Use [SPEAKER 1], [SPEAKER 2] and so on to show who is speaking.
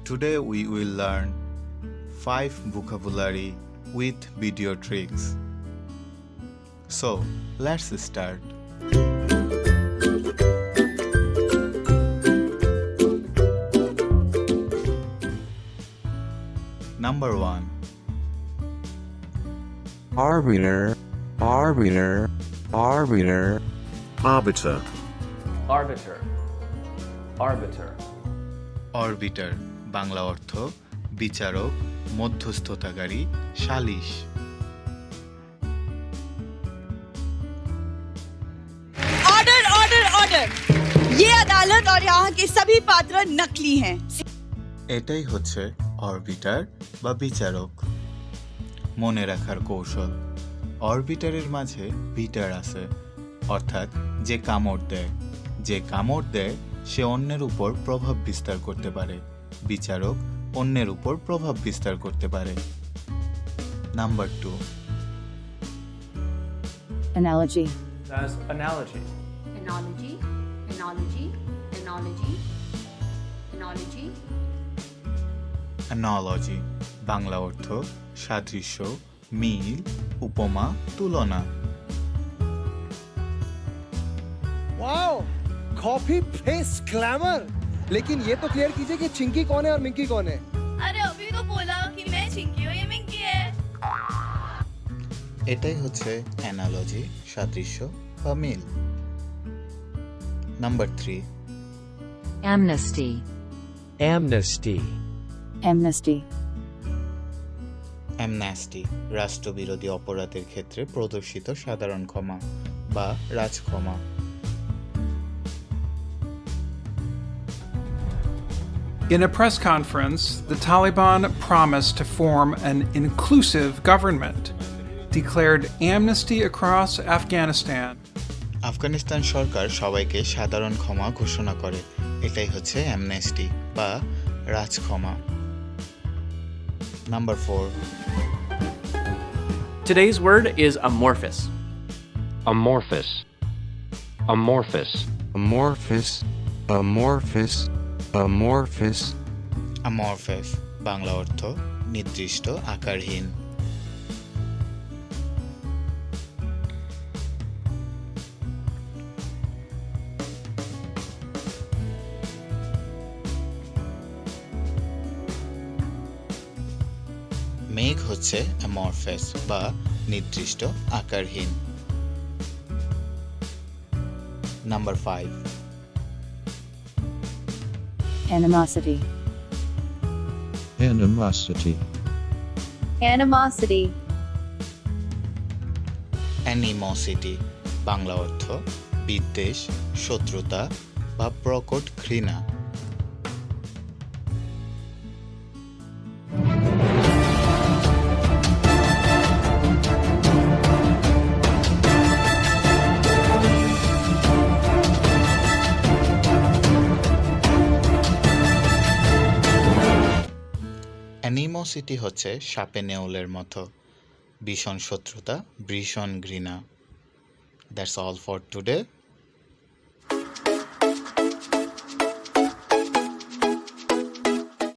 [SPEAKER 1] Today we will learn 5 vocabulary with video tricks. So, let's start. Number 1.
[SPEAKER 2] Arbiter, arbiter, arbiter, arbiter,
[SPEAKER 3] arbiter, arbiter,
[SPEAKER 1] Orbiter Bangla অর্থ বিচারক, মধ্যস্থতাকারী, সালিশ।
[SPEAKER 4] Order order order ये अदालत और यहाँ के सभी पात्र नकली हैं।
[SPEAKER 1] এটাই হচ্ছে অরবিটার বা বিচারক। মনে রাখার কৌশল, অরবিটারের মাঝে বিটার আছে, অর্থাৎ যে কামড় দেয়। যে কামড় দেয় সে অন্যের উপর প্রভাব বিস্তার করতে পারে। বিচারক অন্যের উপর প্রভাব বিস্তার করতে পারে। Number 2.
[SPEAKER 5] Analogy.
[SPEAKER 3] That's analogy.
[SPEAKER 6] Analogy, analogy, analogy, analogy.
[SPEAKER 1] Analogy Bangla অর্থ সাদৃশ্য, মিল, উপমা, তুলনা।
[SPEAKER 7] Wow, coffee face glamour. लेकिन ये तो क्लियर कीजिए कि चिंकी कौन है और मिंकी कौन है।
[SPEAKER 6] अरे अभी तो बोला कि मैं चिंकी हूँ ये मिंकी है।
[SPEAKER 1] এটাই হচ্ছে অ্যানালজি, সাদৃশ্য বা মিল। Number 3.
[SPEAKER 5] Amnesty.
[SPEAKER 2] amnesty,
[SPEAKER 5] Amnesty.
[SPEAKER 1] Amnesty রাষ্ট্রবিরোধী অপরাধের ক্ষেত্রে প্রদর্শিত সাধারণ ক্ষমা বা রাজক্ষমা।
[SPEAKER 8] In a press conference, the Taliban promised to form an inclusive government, declared amnesty across Afghanistan.
[SPEAKER 1] Afghanistan সরকার সবাইকে সাধারণ ক্ষমা ঘোষণা করে। এটাই হচ্ছে অ্যামনেস্টি বা রাজক্ষমা। Number 4.
[SPEAKER 9] Today's word is amorphous.
[SPEAKER 2] amorphous, amorphous, amorphous, amorphous, amorphous,
[SPEAKER 1] amorphous Bangla অর্থ নির্দিষ্ট, আকারহীন। মেঘ হচ্ছে অ্যামরফাস বা নির্দিষ্ট, আকারহীন। Number 5.
[SPEAKER 5] Animosity.
[SPEAKER 2] animosity,
[SPEAKER 5] Animosity.
[SPEAKER 1] Animosity Bangla অর্থ বিদ্বেষ, শত্রুতা বা প্রকট ঘৃণা। অ্যানিমোসিটি হচ্ছে সাপে নেউলের মতো, ভীষণ শত্রুতা, ভীষণ ঘৃণা। That's all for today.